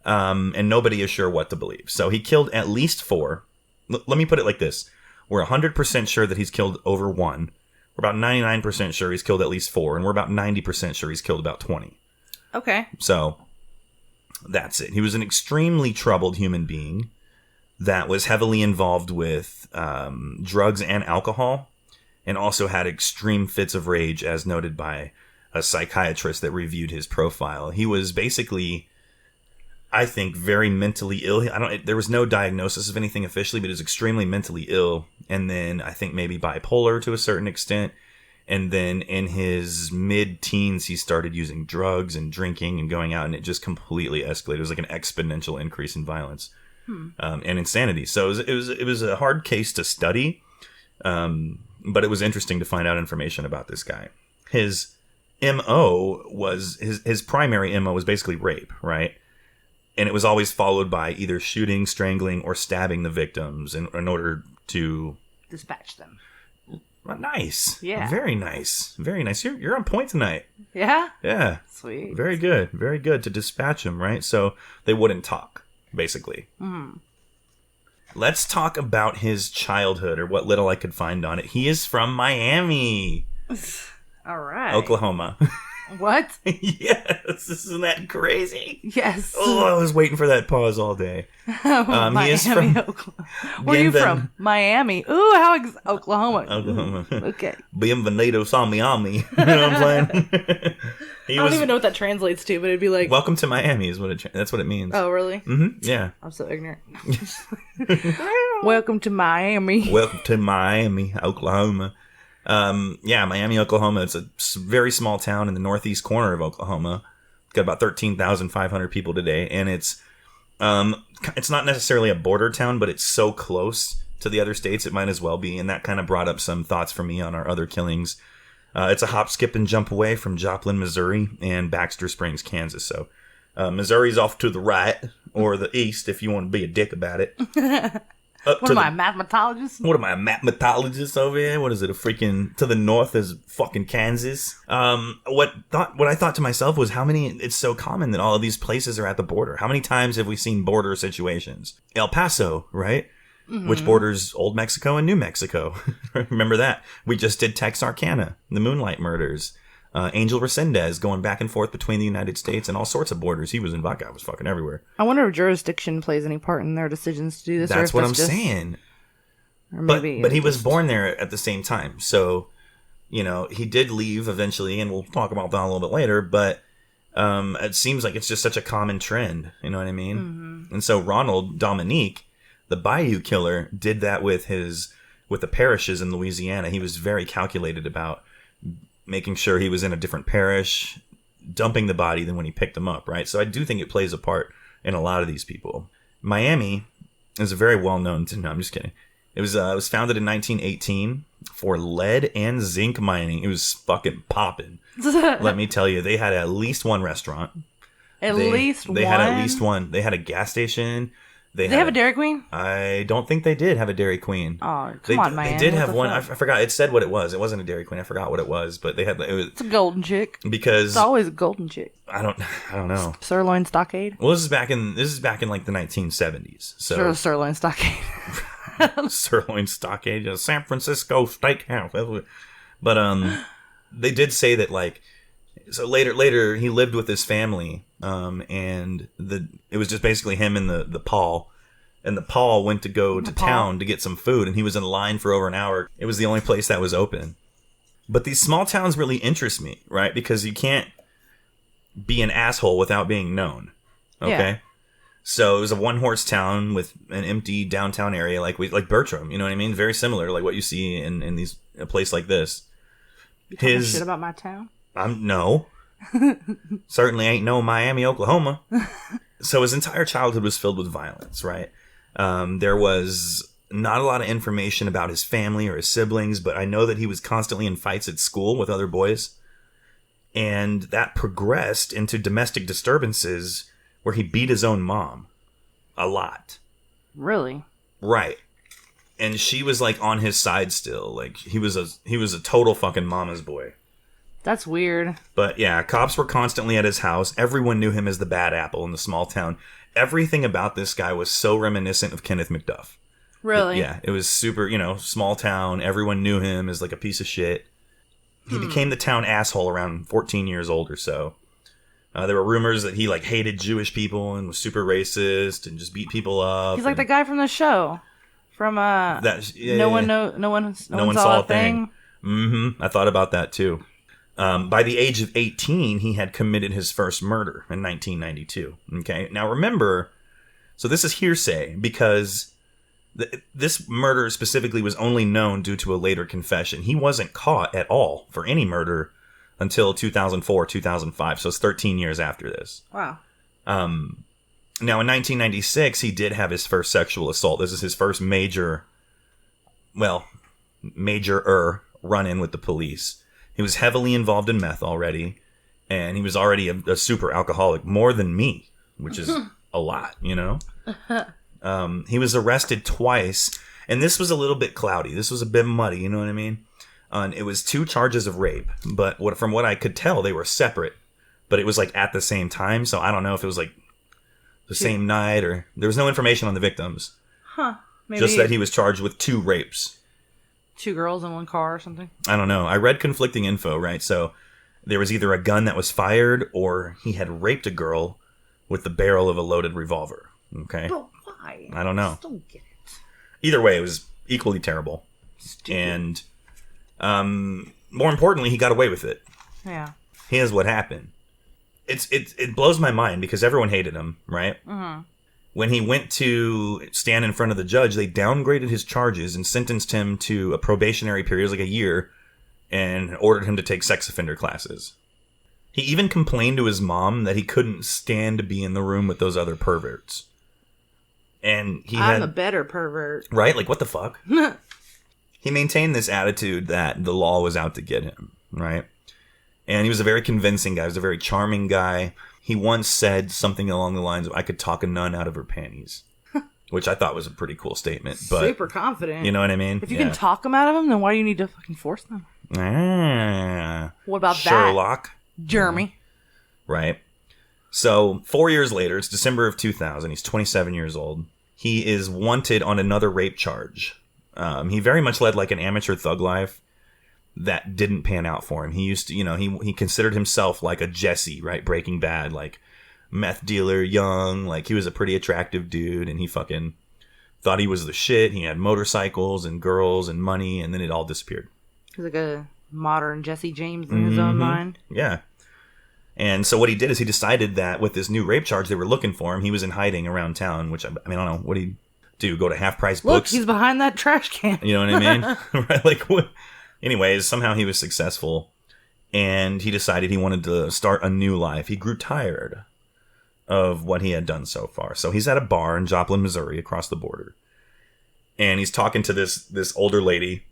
and nobody is sure what to believe. So he killed at least 4. Let me put it like this: we're 100% sure that he's killed over 1. We're about 99% sure he's killed at least 4, and we're about 90% sure he's killed about 20. Okay. So, that's it. He was an extremely troubled human being that was heavily involved with drugs and alcohol, and also had extreme fits of rage, as noted by a psychiatrist that reviewed his profile. He was basically, I think, very mentally ill. There was no diagnosis of anything officially, but he was extremely mentally ill. And then I think maybe bipolar to a certain extent. And then in his mid-teens, he started using drugs and drinking and going out, and it just completely escalated. It was like an exponential increase in violence and insanity. So it was a hard case to study, but it was interesting to find out information about this guy. His MO was his primary MO was basically rape, right? And it was always followed by either shooting, strangling, or stabbing the victims in order to Dispatch them. Nice. Yeah. Very nice. Very nice. You're on point tonight. Yeah? Yeah. Sweet. Very good. Very good to dispatch them, right? So they wouldn't talk, basically. Let's talk about his childhood, or what little I could find on it. He is from Miami, All right. Oklahoma. What? Yes. Isn't that crazy? Yes. Oh, I was waiting for that pause all day. Miami, he is from Oklahoma. Where are you from? Miami. Ooh, Oklahoma. Oklahoma. Okay. Bienvenidos a Miami. You know what I'm saying? I don't even know what that translates to, but it'd be like... Welcome to Miami is what that's what it means. Oh, really? Yeah. I'm so ignorant. Welcome to Miami. Welcome to Miami, Oklahoma. Yeah, Miami, Oklahoma. It's a very small town in the northeast corner of Oklahoma. It's got about 13,500 people today, and it's not necessarily a border town, but it's so close to the other states it might as well be, and that kind of brought up some thoughts for me on our other killings. It's a hop, skip, and jump away from Joplin, Missouri, and Baxter Springs, Kansas. So Missouri's off to the right, or the east, if you want to be a dick about it. What am I, a mathematologist? What am I, a mathematologist over here? What is it, to the north is fucking Kansas? What I thought to myself was it's so common that all of these places are at the border. How many times have we seen border situations? El Paso, right? Mm-hmm. Which borders Old Mexico and New Mexico. Remember that? We just did Texarkana, the Moonlight Murders. Angel Resendez going back and forth between the United States and all sorts of borders. He was in Vaca. Was fucking everywhere. I wonder if jurisdiction plays any part in their decisions to do this. That's what I'm saying. Or maybe but he was born there at the same time. So, he did leave eventually, and we'll talk about that a little bit later, but it seems like it's just such a common trend. You know what I mean? Mm-hmm. And so Ronald Dominique, the Bayou Killer, did that with the parishes in Louisiana. He was very calculated about making sure he was in a different parish, dumping the body than when he picked them up, right? So I do think it plays a part in a lot of these people. Miami is a very well-known... No, I'm just kidding. It was founded in 1918 for lead and zinc mining. It was fucking popping. Let me tell you, they had at least one restaurant. They had at least one. They had a gas station. They have a Dairy Queen? I don't think they did have a Dairy Queen. Oh, come on, Miami. They did have one. I forgot. It said what it was. It wasn't a Dairy Queen. I forgot what it was. But they had... It's a golden chick. Because... It's always a golden chick. I don't know. Sirloin Stockade? Well, this is back in like the 1970s. So sure, Sirloin Stockade. Sirloin Stockade, San Francisco Steakhouse. But they did say that, like, so later he lived with his family, and it was just basically him and the Paul. And the Paul went to go to town to get some food, and he was in line for over an hour. It was the only place that was open. But these small towns really interest me, right? Because you can't be an asshole without being known. Okay? Yeah. So it was a one-horse town with an empty downtown area like Bertram, you know what I mean? Very similar, like what you see in a place like this. You talking shit about my town? No. Certainly ain't no Miami, Oklahoma. So his entire childhood was filled with violence, right? There was not a lot of information about his family or his siblings, but I know that he was constantly in fights at school with other boys. And that progressed into domestic disturbances where he beat his own mom a lot. Really? Right. And she was like on his side still. Like he was a total fucking mama's boy. That's weird. But yeah, cops were constantly at his house. Everyone knew him as the bad apple in the small town. Everything about this guy was so reminiscent of Kenneth McDuff. Really? It was super, small town. Everyone knew him as like a piece of shit. He became the town asshole around 14 years old or so. There were rumors that he like hated Jewish people and was super racist and just beat people up. He's like the guy from the show. From No one saw a thing. Mm-hmm. I thought about that too. By the age of 18, he had committed his first murder in 1992. Okay, now remember, so this is hearsay because this murder specifically was only known due to a later confession. He wasn't caught at all for any murder until 2004, 2005. So it's 13 years after this. Wow. Now in 1996, he did have his first sexual assault. This is his first major run-in with the police. He was heavily involved in meth already, and he was already a super alcoholic, more than me, which is a lot, you know? He was arrested twice, and this was a little bit cloudy. This was a bit muddy, you know what I mean? It was 2 charges of rape, but from what I could tell, they were separate. But it was like at the same time, so I don't know if it was like the same night or... There was no information on the victims. Huh. Maybe Just that he was charged with 2 rapes. 2 girls in 1 car or something? I don't know. I read conflicting info, right? So there was either a gun that was fired or he had raped a girl with the barrel of a loaded revolver. Okay? But why? I don't know. I don't get it. Either way, it was equally terrible. Stupid. And more importantly, he got away with it. Yeah. Here's what happened. It blows my mind because everyone hated him, right? Mm-hmm. When he went to stand in front of the judge, they downgraded his charges and sentenced him to a probationary period, it was like a year, and ordered him to take sex offender classes. He even complained to his mom that he couldn't stand to be in the room with those other perverts. And I'm a better pervert. Right? Like, what the fuck? He maintained this attitude that the law was out to get him, right? And he was a very convincing guy. He was a very charming guy. He once said something along the lines of, I could talk a nun out of her panties. Which I thought was a pretty cool statement. But super confident. You know what I mean? If you can talk them out of them, then why do you need to fucking force them? What about Sherlock? that? Jeremy. Right. So 4 years later, it's December of 2000. He's 27 years old. He is wanted on another rape charge. He very much led like an amateur thug life that didn't pan out for him. He used to, he considered himself like a Jesse, right? Breaking Bad, like meth dealer, young, like he was a pretty attractive dude, and he fucking thought he was the shit. He had motorcycles and girls and money, and then it all disappeared. He's like a modern Jesse James in his own mind. Yeah. And so what he did is he decided that with this new rape charge, they were looking for him. He was in hiding around town, which I don't know. What did he do? Go to Half Price Books? Look, he's behind that trash can. You know what I mean? Right? Like, what? Anyways, somehow he was successful, and he decided he wanted to start a new life. He grew tired of what he had done so far. So he's at a bar in Joplin, Missouri, across the border. And he's talking to this older lady.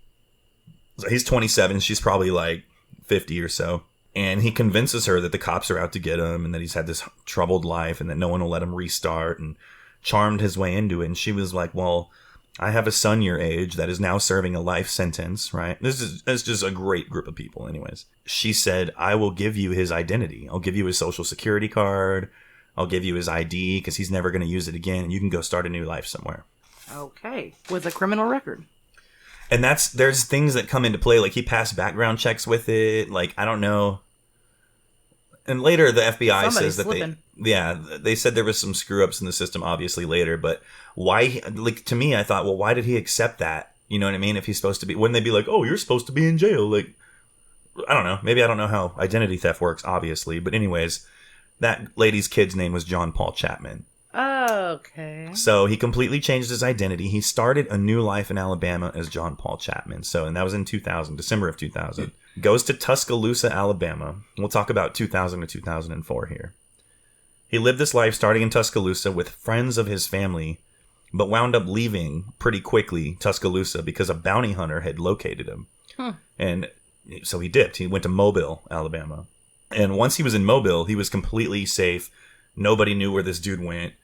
So he's 27. She's probably like 50 or so. And he convinces her that the cops are out to get him and that he's had this troubled life and that no one will let him restart, and charmed his way into it. And she was like, well, I have a son your age that is now serving a life sentence, right? This is just a great group of people anyways. She said, I will give you his identity. I'll give you his social security card. I'll give you his ID because he's never going to use it again. And you can go start a new life somewhere. Okay. With a criminal record. And there's things that come into play. Like he passed background checks with it. Like, I don't know. And later the FBI says that they said there was some screw ups in the system obviously later, but why, like, to me, I thought, well, why did he accept that? You know what I mean? If he's supposed to be, wouldn't they be like, oh, you're supposed to be in jail? Like, I don't know. Maybe I don't know how identity theft works, obviously. But anyways, that lady's kid's name was John Paul Chapman. Okay. So he completely changed his identity. He started a new life in Alabama as John Paul Chapman. And that was in 2000, December of 2000. Goes to Tuscaloosa, Alabama. We'll talk about 2000 to 2004 here. He lived this life starting in Tuscaloosa with friends of his family, but wound up leaving pretty quickly Tuscaloosa because a bounty hunter had located him. And so he dipped. He went to Mobile, Alabama. And once he was in Mobile, he was completely safe. Nobody knew where this dude went.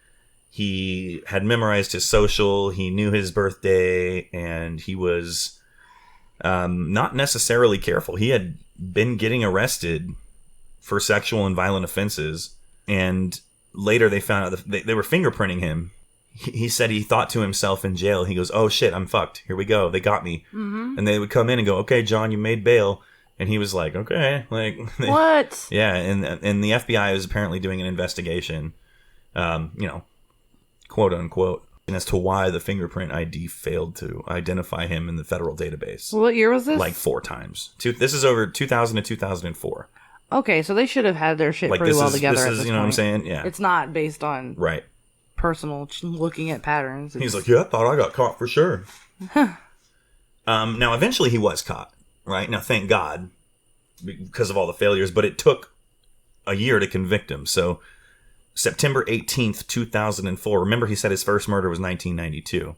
He had memorized his social. He knew his birthday, and he was not necessarily careful. He had been getting arrested for sexual and violent offenses, and later they found out that they were fingerprinting him. He said he thought to himself in jail, he goes, oh shit, I'm fucked. Here we go. They got me. Mm-hmm. And they would come in and go, okay, John, you made bail. And he was like, okay. Like, what? Yeah, and the FBI is apparently doing an investigation, quote unquote, as to why the fingerprint ID failed to identify him in the federal database. What year was this? Like 4 times. This is over 2000 to 2004. Okay, so they should have had their shit like pretty well together. This at is, this you know point. what I'm saying? Yeah. It's not based on right. personal looking at patterns. He's like, yeah, I thought I got caught for sure. Now, eventually he was caught, right? Now, thank God, because of all the failures, but it took a year to convict him. So, September 18th, 2004, remember he said his first murder was 1992.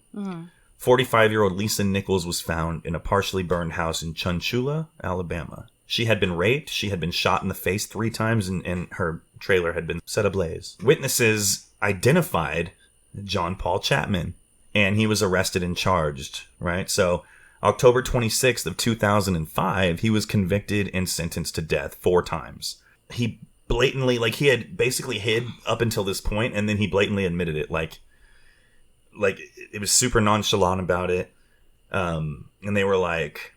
45-year-old Lisa Nichols was found in a partially burned house in Chunchula, Alabama. She had been raped. She had been shot in the face 3 times, and her trailer had been set ablaze. Witnesses identified John Paul Chapman, and he was arrested and charged, right? So October 26th of 2005, he was convicted and sentenced to death 4 times. He blatantly, like, he had basically hid up until this point, and then he blatantly admitted it. Like it was super nonchalant about it. And they were like,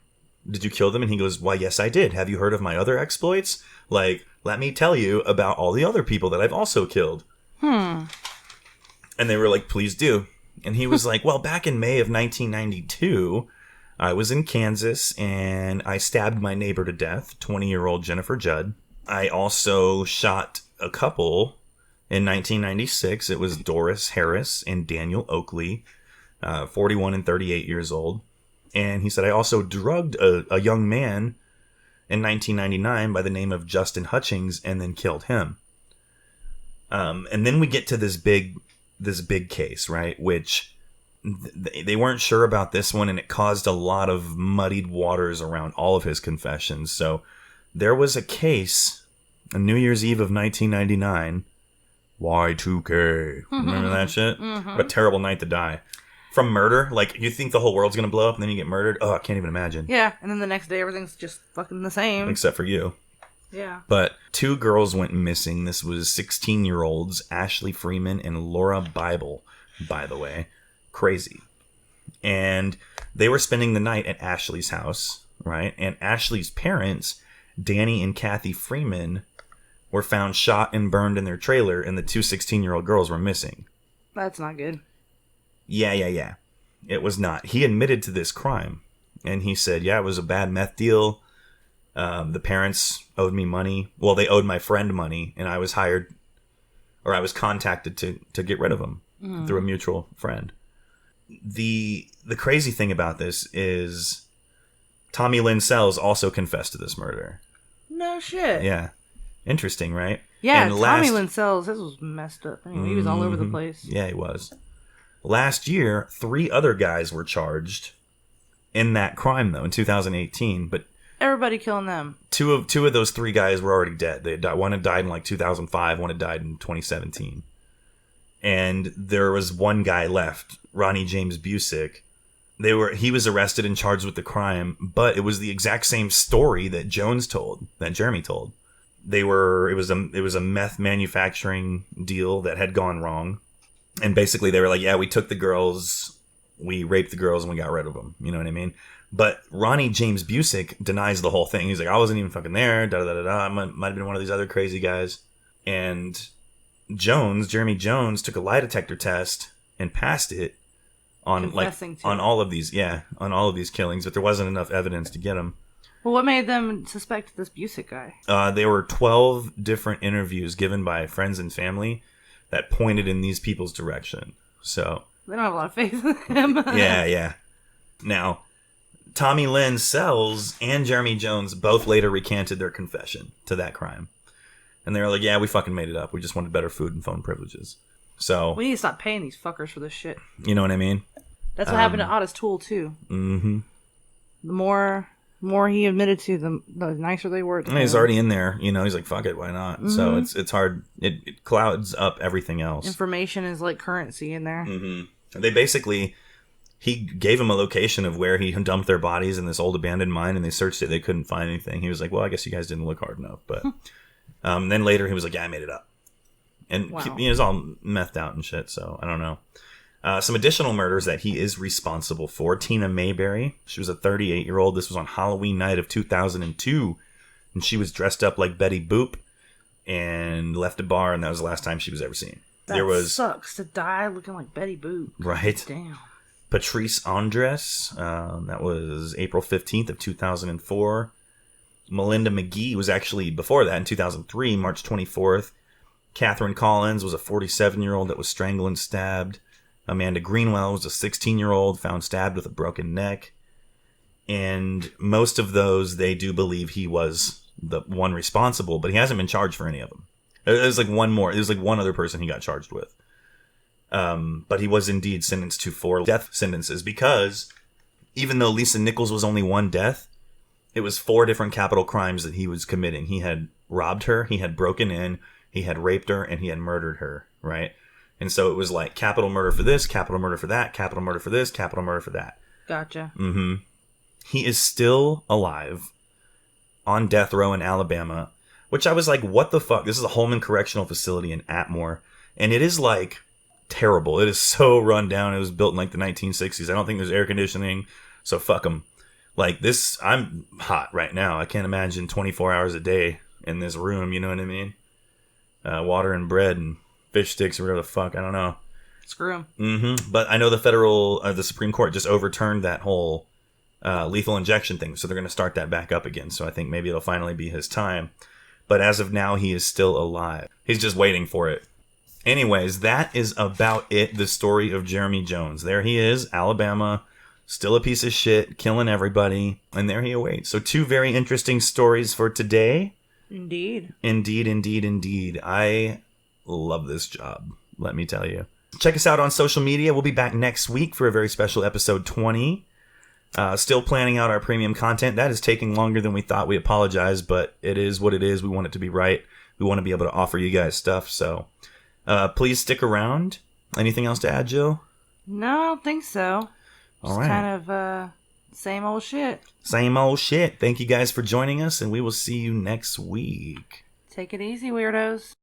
did you kill them? And he goes, why, yes, I did. Have you heard of my other exploits? Like, let me tell you about all the other people that I've also killed. And they were like, please do. And he was like, well, back in May of 1992, I was in Kansas and I stabbed my neighbor to death, 20-year-old Jennifer Judd. I also shot a couple in 1996. It was Doris Harris and Daniel Oakley, 41 and 38 years old. And he said, I also drugged a young man in 1999 by the name of Justin Hutchings and then killed him. And then we get to this big case, right? Which they weren't sure about this one, and it caused a lot of muddied waters around all of his confessions. So there was a case on New Year's Eve of 1999, Y2K. Remember that shit? What a terrible night to die. From murder. Like, you think the whole world's gonna blow up and then you get murdered? Oh, I can't even imagine. Yeah, and then the next day everything's just fucking the same. Except for you. Yeah. But 2 girls went missing. This was 16-year-olds, Ashley Freeman and Laura Bible, by the way. Crazy. And they were spending the night at Ashley's house, right? And Ashley's parents, Danny and Kathy Freeman, were found shot and burned in their trailer, and the 2 16-year-old girls were missing. That's not good. Yeah. It was not. He admitted to this crime. And he said, yeah, it was a bad meth deal. The parents owed me money. Well, they owed my friend money, and I was contacted to get rid of them through a mutual friend. The crazy thing about this is Tommy Lynn Sells also confessed to this murder. No shit. Yeah. Interesting, right? Yeah, And Tommy Lynn Sells, this was messed up. Anyway, he was all over the place. Yeah, he was. Last year, 3 other guys were charged in that crime, though, in 2018. But everybody killing them. Two of those 3 guys were already dead. One had died in like 2005. One had died in 2017. And there was one guy left, Ronnie James Busick. He was arrested and charged with the crime, but it was the exact same story that Jeremy told. It was a meth manufacturing deal that had gone wrong. And basically they were like, yeah, we took the girls, we raped the girls, and we got rid of them. You know what I mean? But Ronnie James Busick denies the whole thing. He's like, I wasn't even fucking there. I might have been one of these other crazy guys. And Jeremy Jones, took a lie detector test and passed it on all of these killings, but there wasn't enough evidence to get him. Well, what made them suspect this Busick guy? There were 12 different interviews given by friends and family that pointed in these people's direction. So they don't have a lot of faith in him. Yeah. Now, Tommy Lynn Sells and Jeremy Jones both later recanted their confession to that crime. And they were like, yeah, we fucking made it up. We just wanted better food and phone privileges. So we need to stop paying these fuckers for this shit. You know what I mean? That's what happened to Otis Toole, too. Mm-hmm. The more he admitted to, the nicer they were. He's already in there. You know, he's like, fuck it, why not? Mm-hmm. So it's hard. It clouds up everything else. Information is like currency in there. Mm-hmm. They basically, he gave him a location of where he dumped their bodies in this old abandoned mine, and they searched it. They couldn't find anything. He was like, well, I guess you guys didn't look hard enough. But then later he was like, yeah, I made it up. And he was all methed out and shit, so I don't know. Some additional murders that he is responsible for. Tina Mayberry. She was a 38-year-old. This was on Halloween night of 2002. And she was dressed up like Betty Boop and left a bar, and that was the last time she was ever seen. That sucks to die looking like Betty Boop. Right. Damn. Patrice Andres. That was April 15th of 2004. Melinda McGee was actually before that in 2003, March 24th. Catherine Collins was a 47-year-old that was strangled and stabbed. Amanda Greenwell was a 16-year-old found stabbed with a broken neck. And most of those, they do believe he was the one responsible, but he hasn't been charged for any of them. There's like one more. There's like one other person he got charged with. But he was indeed sentenced to 4 death sentences because even though Lisa Nichols was only 1 death, It was 4 different capital crimes that he was committing. He had robbed her, he had broken in, he had raped her, and he had murdered her, right? And so it was like capital murder for this, capital murder for that, capital murder for this, capital murder for that. Gotcha. Mm-hmm. He is still alive on death row in Alabama, which I was like, what the fuck? This is a Holman Correctional Facility in Atmore. And it is like terrible. It is so run down. It was built in like the 1960s. I don't think there's air conditioning, so fuck them. Like this, I'm hot right now. I can't imagine 24 hours a day in this room, you know what I mean? Water and bread and fish sticks or whatever the fuck, I don't know. Screw him. Mm-hmm. But I know the Supreme Court just overturned that whole lethal injection thing, so they're going to start that back up again. So I think maybe it'll finally be his time. But as of now, he is still alive. He's just waiting for it. Anyways, that is about it. The story of Jeremy Jones. There he is, Alabama, still a piece of shit, killing everybody, and there he awaits. So 2 very interesting stories for today. Indeed. Indeed. I love this job, let me tell you. Check us out on social media. We'll be back next week for a very special episode 20. Still planning out our premium content. That is taking longer than we thought. We apologize, but it is what it is. We want it to be right. We want to be able to offer you guys stuff. So please stick around. Anything else to add, Jill? No, I don't think so. All Just right. kind of same old shit. Same old shit. Thank you guys for joining us, and we will see you next week. Take it easy, weirdos.